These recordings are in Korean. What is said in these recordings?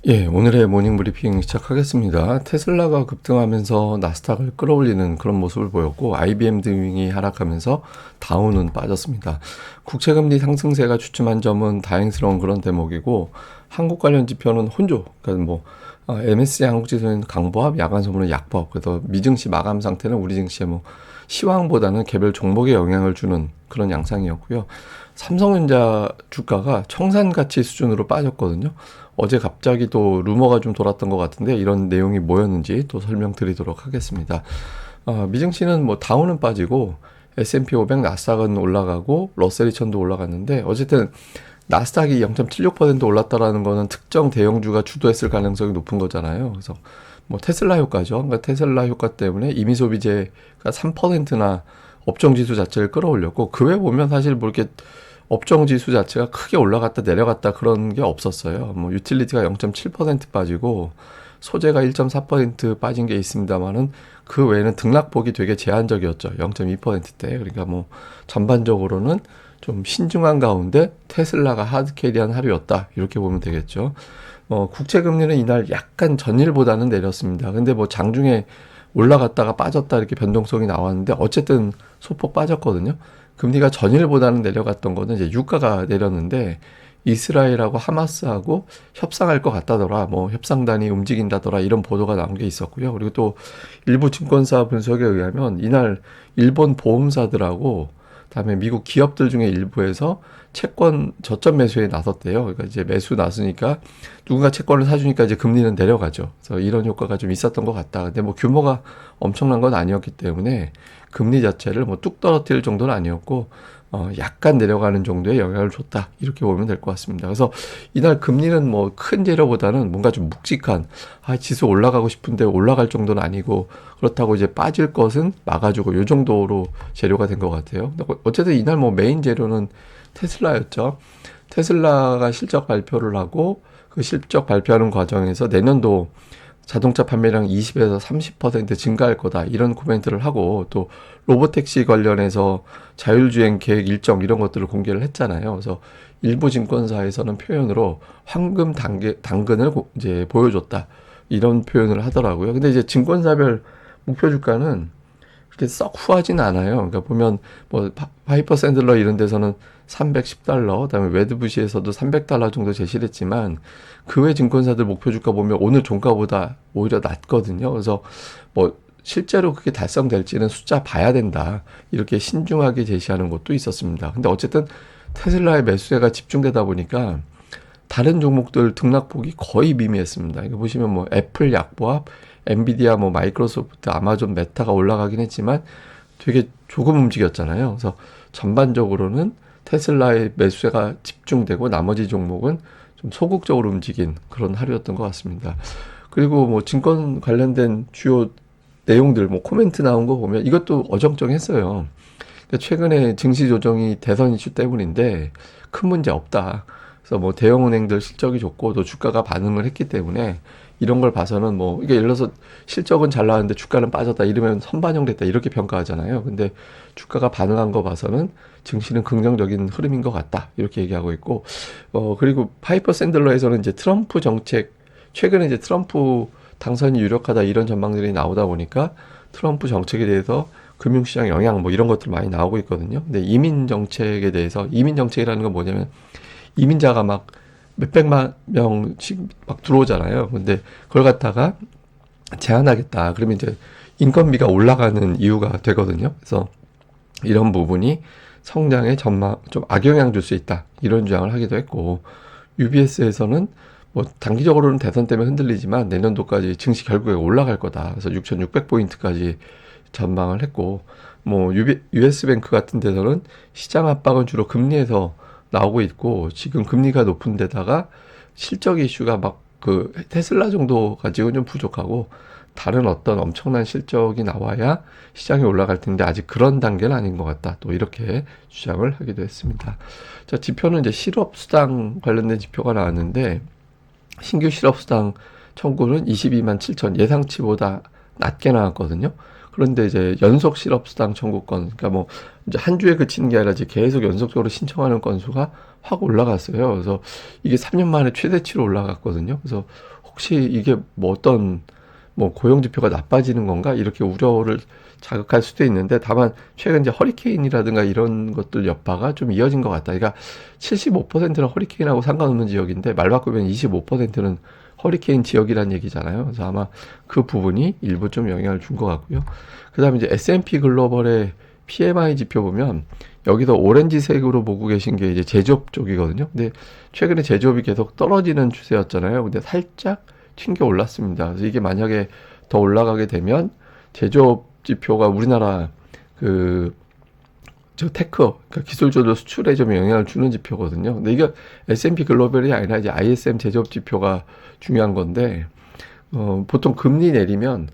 예, 오늘의 모닝 브리핑 시작하겠습니다. 테슬라가 급등하면서 나스닥을 끌어올리는 그런 모습을 보였고, IBM 등이 하락하면서 다우는 빠졌습니다. 국채금리 상승세가 주춤한 점은 다행스러운 그런 대목이고, 한국 관련 지표는 혼조, 그러니까 MSCI 한국지수는 강보합, 야간 소모는 약보합, 그래서 미증시 마감 상태는 우리 증시에 시황보다는 개별 종목에 영향을 주는 그런 양상이었고요. 삼성전자 주가가 청산가치 수준으로 빠졌거든요. 어제 갑자기 또 루머가 좀 돌았던 것 같은데 이런 내용이 뭐였는지 또 설명드리도록 하겠습니다. 미증시는 다우는 빠지고 S&P 500 나스닥은 올라가고 러셀 2000도 올라갔는데 어쨌든 나스닥이 0.76% 올랐다라는 거는 특정 대형주가 주도했을 가능성이 높은 거잖아요. 그래서 테슬라 효과죠. 그러니까 테슬라 효과 때문에 이미 소비재가 3%나 업종 지수 자체를 끌어올렸고 그 외 보면 사실 이렇게 업종 지수 자체가 크게 올라갔다 내려갔다 그런 게 없었어요. 유틸리티가 0.7% 빠지고 소재가 1.4% 빠진 게 있습니다만은 그 외에는 등락폭이 되게 제한적이었죠. 0.2%대. 그러니까 전반적으로는 좀 신중한 가운데 테슬라가 하드캐리한 하루였다. 이렇게 보면 되겠죠. 국채 금리는 이날 약간 전일보다는 내렸습니다. 근데 장중에 올라갔다가 빠졌다 이렇게 변동성이 나왔는데 어쨌든 소폭 빠졌거든요. 금리가 전일보다는 내려갔던 거는 이제 유가가 내렸는데 이스라엘하고 하마스하고 협상할 것 같다더라. 협상단이 움직인다더라. 이런 보도가 나온 게 있었고요. 그리고 또 일부 증권사 분석에 의하면 이날 일본 보험사들하고 그다음에 미국 기업들 중에 일부에서 채권 저점 매수에 나섰대요. 그러니까 이제 매수 나서니까 누군가 채권을 사주니까 이제 금리는 내려가죠. 그래서 이런 효과가 좀 있었던 것 같다. 근데 규모가 엄청난 건 아니었기 때문에 금리 자체를 뚝 떨어뜨릴 정도는 아니었고 약간 내려가는 정도의 영향을 줬다. 이렇게 보면 될 것 같습니다. 그래서 이날 금리는 큰 재료보다는 뭔가 좀 묵직한 지수 올라가고 싶은데 올라갈 정도는 아니고 그렇다고 이제 빠질 것은 막아주고 요 정도로 재료가 된 것 같아요. 어쨌든 이날 메인 재료는 테슬라였죠. 테슬라가 실적 발표를 하고 그 실적 발표하는 과정에서 내년도 자동차 판매량 20에서 30% 증가할 거다 이런 코멘트를 하고 또 로보택시 관련해서 자율주행 계획 일정 이런 것들을 공개를 했잖아요. 그래서 일부 증권사에서는 표현으로 황금 당근을 이제 보여줬다 이런 표현을 하더라고요. 근데 이제 증권사별 목표 주가는 그렇게 썩 후하진 않아요. 그러니까 보면 파이퍼 샌들러 이런 데서는 310달러, 그다음에 웨드부시에서도 300달러 정도 제시를 했지만 그 외 증권사들 목표 주가 보면 오늘 종가보다 오히려 낮거든요. 그래서 실제로 그게 달성될지는 숫자 봐야 된다. 이렇게 신중하게 제시하는 것도 있었습니다. 근데 어쨌든 테슬라의 매수세가 집중되다 보니까 다른 종목들 등락폭이 거의 미미했습니다. 이거 보시면 애플 약보합, 엔비디아, 마이크로소프트, 아마존, 메타가 올라가긴 했지만 되게 조금 움직였잖아요. 그래서 전반적으로는 테슬라의 매수세가 집중되고 나머지 종목은 좀 소극적으로 움직인 그런 하루였던 것 같습니다. 그리고 증권 관련된 주요 내용들, 코멘트 나온 거 보면 이것도 어정쩡했어요. 그러니까 최근에 증시 조정이 대선 이슈 때문인데 큰 문제 없다. 그래서 대형은행들 실적이 좋고 또 주가가 반응을 했기 때문에 이런 걸 봐서는 이게 예를 들어서 실적은 잘 나왔는데 주가는 빠졌다 이러면 선반영됐다 이렇게 평가하잖아요. 근데 주가가 반응한 거 봐서는 증시는 긍정적인 흐름인 것 같다 이렇게 얘기하고 있고 그리고 파이퍼 샌들러에서는 이제 트럼프 정책 최근에 이제 트럼프 당선이 유력하다 이런 전망들이 나오다 보니까 트럼프 정책에 대해서 금융시장 영향 이런 것들 많이 나오고 있거든요. 근데 이민 정책에 대해서 이민 정책이라는 건 뭐냐면 이민자가 몇백만 명씩 들어오잖아요. 근데 그걸 갖다가 제한하겠다. 그러면 이제 인건비가 올라가는 이유가 되거든요. 그래서 이런 부분이 성장에 전망 좀 악영향 줄 수 있다. 이런 주장을 하기도 했고 UBS에서는 단기적으로는 대선 때문에 흔들리지만 내년도까지 증시 결국에 올라갈 거다. 그래서 6,600포인트까지 전망을 했고 US뱅크 같은 데서는 시장 압박은 주로 금리에서 나오고 있고 지금 금리가 높은 데다가 실적 이슈가 테슬라 정도 가지고는 좀 부족하고 다른 어떤 엄청난 실적이 나와야 시장이 올라갈 텐데 아직 그런 단계는 아닌 것 같다. 또 이렇게 주장을 하기도 했습니다. 자, 지표는 이제 실업수당 관련된 지표가 나왔는데 신규 실업수당 청구는 22만 7천 예상치보다 낮게 나왔거든요. 그런데 이제 연속 실업수당 청구권, 그러니까 뭐 이제 한 주에 그치는 게 아니라 이제 계속 연속적으로 신청하는 건수가 확 올라갔어요. 그래서 이게 3년 만에 최대치로 올라갔거든요. 그래서 혹시 이게 뭐 어떤 뭐 고용 지표가 나빠지는 건가 이렇게 우려를 자극할 수도 있는데, 다만 최근 이제 허리케인이라든가 이런 것들 여파가 좀 이어진 것 같다. 그러니까 75%는 허리케인하고 상관없는 지역인데 말 바꾸면 25%는 허리케인 지역이란 얘기잖아요. 그래서 아마 그 부분이 일부 좀 영향을 준 것 같고요. 그 다음에 이제 S&P 글로벌의 PMI 지표 보면 여기서 오렌지색으로 보고 계신 게 이제 제조업 쪽이거든요. 근데 최근에 제조업이 계속 떨어지는 추세였잖아요. 근데 살짝 튕겨 올랐습니다. 그래서 이게 만약에 더 올라가게 되면 제조업 지표가 우리나라 그 저 테크, 그러니까 기술조달 수출에 좀 영향을 주는 지표거든요. 근데 이게 S&P 글로벌이 아니라 이제 ISM 제조업 지표가 중요한 건데, 보통 금리 내리면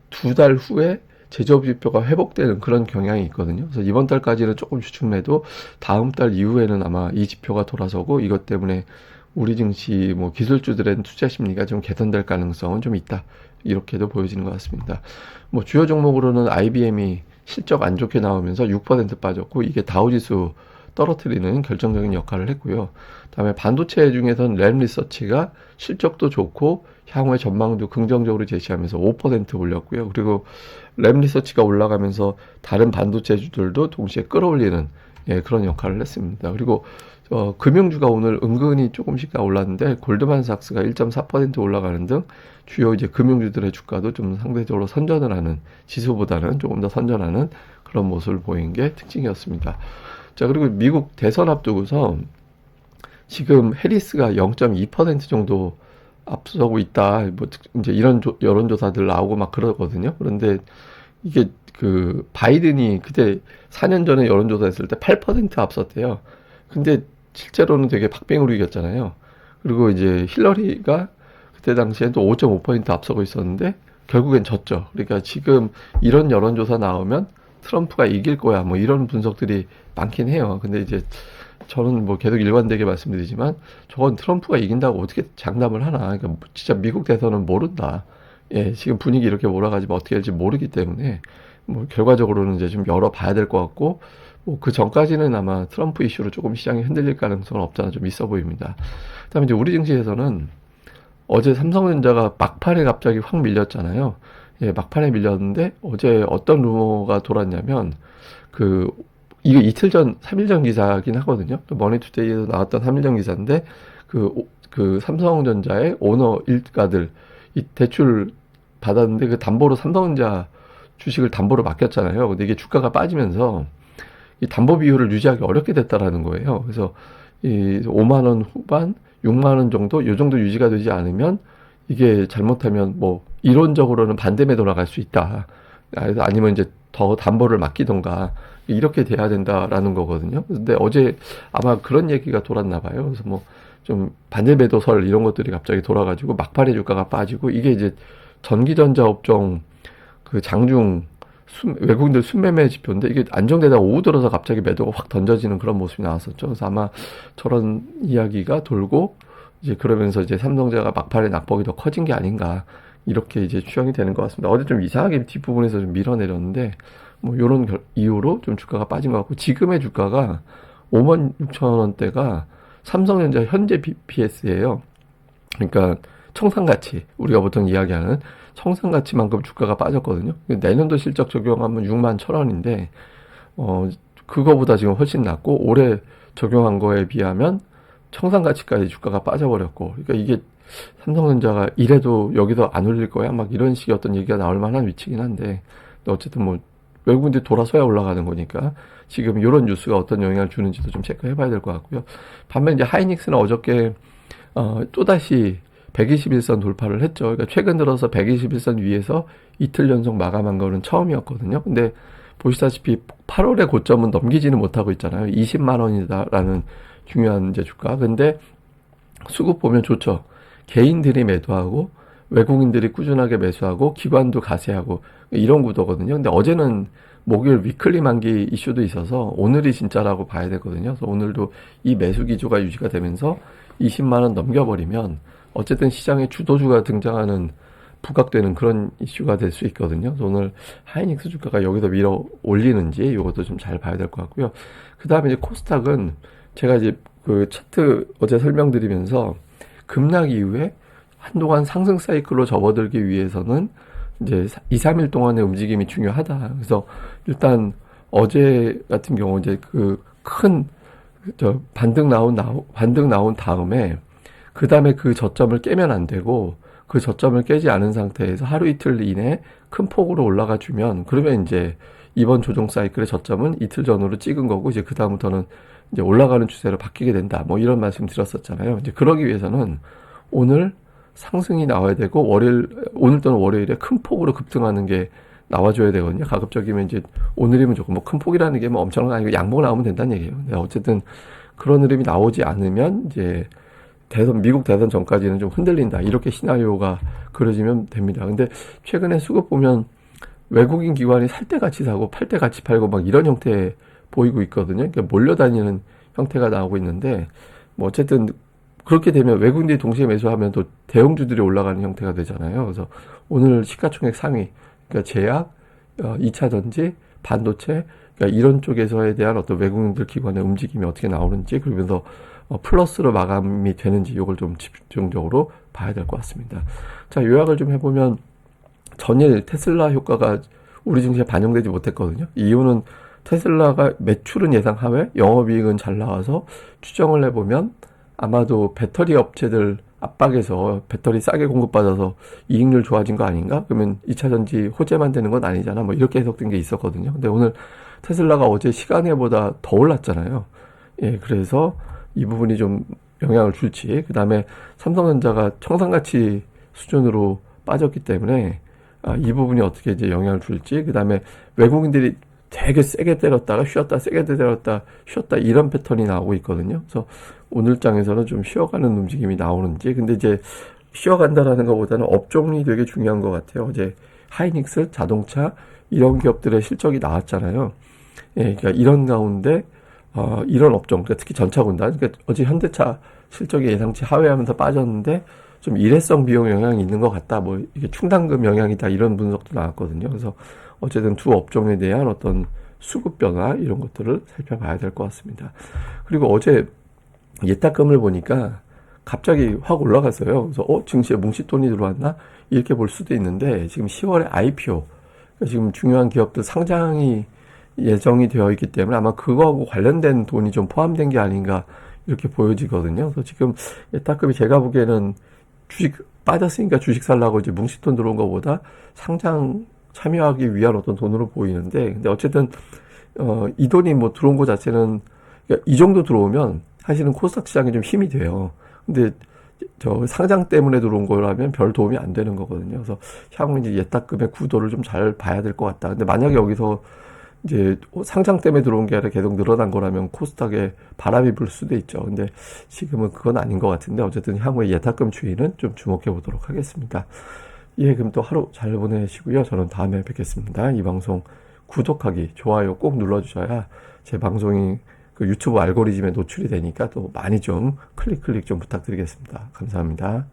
두 달 후에 제조업 지표가 회복되는 그런 경향이 있거든요. 그래서 이번 달까지는 조금 주춤해도 다음 달 이후에는 아마 이 지표가 돌아서고, 이것 때문에 우리 증시 뭐 기술주들의 투자 심리가 좀 개선될 가능성은 좀 있다. 이렇게도 보여지는 것 같습니다. 뭐 주요 종목으로는 IBM이 실적 안 좋게 나오면서 6% 빠졌고, 이게 다우지수 떨어뜨리는 결정적인 역할을 했고요. 다음에 반도체 중에서는 램 리서치가 실적도 좋고 향후의 전망도 긍정적으로 제시하면서 5% 올렸고요. 그리고 램 리서치가 올라가면서 다른 반도체주들도 동시에 끌어올리는, 예, 그런 역할을 했습니다. 그리고 금융주가 오늘 은근히 조금씩 올랐는데, 골드만삭스가 1.4% 올라가는 등 주요 이제 금융주들의 주가도 좀 상대적으로 선전을 하는, 지수보다는 조금 더 선전하는 그런 모습을 보인 게 특징이었습니다. 자, 그리고 미국 대선 앞두고서 지금 해리스가 0.2% 정도 앞서고 있다. 뭐 이제 이런 여론조사들 나오고 막 그러거든요. 그런데 이게 그 바이든이 그때 4년 전에 여론조사 했을 때 8% 앞섰대요. 근데 실제로는 되게 박빙으로 이겼잖아요. 그리고 이제 힐러리가 그때 당시에 또 5.5% 앞서고 있었는데 결국엔 졌죠. 그러니까 지금 이런 여론조사 나오면 트럼프가 이길 거야, 뭐 이런 분석들이 많긴 해요. 근데 이제 저는 뭐 계속 일관되게 말씀드리지만 저건 트럼프가 이긴다고 어떻게 장담을 하나. 그러니까 진짜 미국 대선은 모른다. 예, 지금 분위기 이렇게 몰아가지면 어떻게 될지 모르기 때문에 뭐 결과적으로는 이제 좀 열어봐야 될 것 같고, 뭐 그 전까지는 아마 트럼프 이슈로 조금 시장이 흔들릴 가능성은 없잖아 좀 있어 보입니다. 그다음에 이제 우리 증시에서는 어제 삼성전자가 막판에 갑자기 확 밀렸잖아요. 예, 막판에 밀렸는데 어제 어떤 루머가 돌았냐면 그 이거 이틀 전, 3일 전 기사긴 하거든요. 머니투데이에서 나왔던 3일 전 기사인데 그 삼성전자의 오너 일가들 이 대출 받았는데 그 담보로 삼성전자 주식을 담보로 맡겼잖아요. 근데 이게 주가가 빠지면서 이 담보 비율을 유지하기 어렵게 됐다라는 거예요. 그래서 이 5만 원 후반, 6만 원 정도, 요 정도 유지가 되지 않으면 이게 잘못하면 뭐 이론적으로는 반대매 돌아갈 수 있다. 아니면 이제 더 담보를 맡기던가 이렇게 돼야 된다라는 거거든요. 근데 어제 아마 그런 얘기가 돌았나 봐요. 그래서 뭐 좀 반대매도설 이런 것들이 갑자기 돌아가지고 막판에 주가가 빠지고, 이게 이제 전기전자 업종 그 장중 외국인들 순매매 지표인데 이게 안정되다가 오후 들어서 갑자기 매도가 확 던져지는 그런 모습이 나왔었죠. 그래서 아마 저런 이야기가 돌고 이제 그러면서 이제 삼성전자가 막판에 낙폭이 더 커진 게 아닌가, 이렇게 이제 추정이 되는 것 같습니다. 어제 좀 이상하게 뒷부분에서 좀 밀어내렸는데 뭐 요런 이유로 좀 주가가 빠진 것 같고, 지금의 주가가 56,000원대가 삼성전자 현재 BPS예요. 그러니까 청산가치, 우리가 보통 이야기하는 청산가치만큼 주가가 빠졌거든요. 내년도 실적 적용하면 61,000원인데 그거보다 지금 훨씬 낮고, 올해 적용한 거에 비하면 청산가치까지 주가가 빠져버렸고, 그러니까 이게 삼성전자가 이래도 여기서 안 올릴 거야 막 이런 식의 어떤 얘기가 나올 만한 위치긴 한데, 어쨌든 뭐 외국인들이 돌아서야 올라가는 거니까 지금 이런 뉴스가 어떤 영향을 주는지도 좀 체크해 봐야 될 것 같고요. 반면 이제 하이닉스는 어저께 또다시 121선 돌파를 했죠. 그러니까 최근 들어서 121선 위에서 이틀 연속 마감한 거는 처음이었거든요. 근데 보시다시피 8월의 고점은 넘기지는 못하고 있잖아요. 20만 원이다라는 중요한 이제 주가. 근데 수급 보면 좋죠. 개인들이 매도하고 외국인들이 꾸준하게 매수하고 기관도 가세하고 이런 구도거든요. 근데 어제는 목요일 위클리 만기 이슈도 있어서 오늘이 진짜라고 봐야 되거든요. 그래서 오늘도 이 매수 기조가 유지가 되면서 20만 원 넘겨버리면 어쨌든 시장에 주도주가 등장하는 부각되는 그런 이슈가 될 수 있거든요. 그래서 오늘 하이닉스 주가가 여기서 밀어 올리는지 이것도 좀 잘 봐야 될 것 같고요. 그 다음에 이제 코스닥은 제가 이제 그 차트 어제 설명드리면서 급락 이후에 한동안 상승 사이클로 접어들기 위해서는 이제 2, 3일 동안의 움직임이 중요하다. 그래서 일단 어제 같은 경우 이제 그 큰 반등 나온 다음에 그 다음에 그 저점을 깨면 안 되고 그 저점을 깨지 않은 상태에서 하루 이틀 이내 큰 폭으로 올라가 주면 그러면 이제 이번 조정 사이클의 저점은 이틀 전으로 찍은 거고 이제 그 다음부터는 이제 올라가는 추세로 바뀌게 된다. 뭐 이런 말씀 드렸었잖아요. 이제 그러기 위해서는 오늘 상승이 나와야 되고 오늘 또는 월요일에 큰 폭으로 급등하는 게 나와줘야 되거든요. 가급적이면 이제 오늘이면 조금 뭐 큰 폭이라는 게 뭐 엄청난 거 아니고 양봉 나오면 된다는 얘기예요. 근데 어쨌든 그런 흐름이 나오지 않으면 이제 미국 대선 전까지는 좀 흔들린다. 이렇게 시나리오가 그려지면 됩니다. 근데 최근에 수급 보면 외국인 기관이 살 때 같이 사고 팔 때 같이 팔고 막 이런 형태 보이고 있거든요. 그러니까 몰려다니는 형태가 나오고 있는데 뭐 어쨌든 그렇게 되면 외국인들이 동시에 매수하면 또 대형주들이 올라가는 형태가 되잖아요. 그래서 오늘 시가총액 상위, 그러니까 제약, 2차 전지, 반도체, 그러니까 이런 쪽에서에 대한 어떤 외국인들 기관의 움직임이 어떻게 나오는지 그러면서 플러스로 마감이 되는지 이걸 좀 집중적으로 봐야 될 것 같습니다. 자, 요약을 좀 해보면 전일 테슬라 효과가 우리 증시에 반영되지 못했거든요. 이유는 테슬라가 매출은 예상 하회, 영업이익은 잘 나와서 추정을 해보면 아마도 배터리 업체들 압박에서 배터리 싸게 공급받아서 이익률 좋아진 거 아닌가? 그러면 2차 전지 호재만 되는 건 아니잖아. 뭐 이렇게 해석된 게 있었거든요. 근데 오늘 테슬라가 어제 시간에보다 더 올랐잖아요. 예, 그래서 이 부분이 좀 영향을 줄지. 그 다음에 삼성전자가 청산가치 수준으로 빠졌기 때문에 이 부분이 어떻게 이제 영향을 줄지. 그 다음에 외국인들이 되게 세게 때렸다가 쉬었다, 세게 때렸다, 쉬었다 이런 패턴이 나오고 있거든요. 그래서 오늘 장에서는 좀 쉬어가는 움직임이 나오는지. 근데 이제 쉬어간다라는 것보다는 업종이 되게 중요한 것 같아요. 어제 하이닉스, 자동차 이런 기업들의 실적이 나왔잖아요. 예, 그러니까 이런 가운데 이런 업종, 그러니까 특히 전차군단, 그러니까 어제 현대차 실적이 예상치 하회하면서 빠졌는데 좀 일회성 비용 영향이 있는 것 같다. 뭐 이게 충당금 영향이다 이런 분석도 나왔거든요. 그래서 어쨌든 두 업종에 대한 어떤 수급 변화 이런 것들을 살펴봐야 될 것 같습니다. 그리고 어제 예탁금을 보니까 갑자기 확 올라갔어요. 그래서 증시에 뭉칫돈이 들어왔나 이렇게 볼 수도 있는데 지금 10월에 IPO, 그러니까 지금 중요한 기업들 상장이 예정이 되어 있기 때문에 아마 그거하고 관련된 돈이 좀 포함된 게 아닌가 이렇게 보여지거든요. 그래서 지금 예탁금이 제가 보기에는 주식 빠졌으니까 주식 살라고 이제 뭉칫돈 들어온 것보다 상장 참여하기 위한 어떤 돈으로 보이는데, 근데 어쨌든 이 돈이 뭐 들어온 것 자체는 그러니까 이 정도 들어오면 사실은 코스닥 시장에 좀 힘이 돼요. 근데 저 상장 때문에 들어온 거라면 별 도움이 안 되는 거거든요. 그래서 향후 이제 예탁금의 구도를 좀 잘 봐야 될 것 같다. 근데 만약에 여기서 이제 상장 때문에 들어온 게 아니라 계속 늘어난 거라면 코스닥에 바람이 불 수도 있죠. 근데 지금은 그건 아닌 것 같은데 어쨌든 향후에 예탁금 추이는 좀 주목해 보도록 하겠습니다. 예, 그럼 또 하루 잘 보내시고요. 저는 다음에 뵙겠습니다. 이 방송 구독하기, 좋아요 꼭 눌러주셔야 제 방송이 그 유튜브 알고리즘에 노출이 되니까 또 많이 좀 클릭 좀 부탁드리겠습니다. 감사합니다.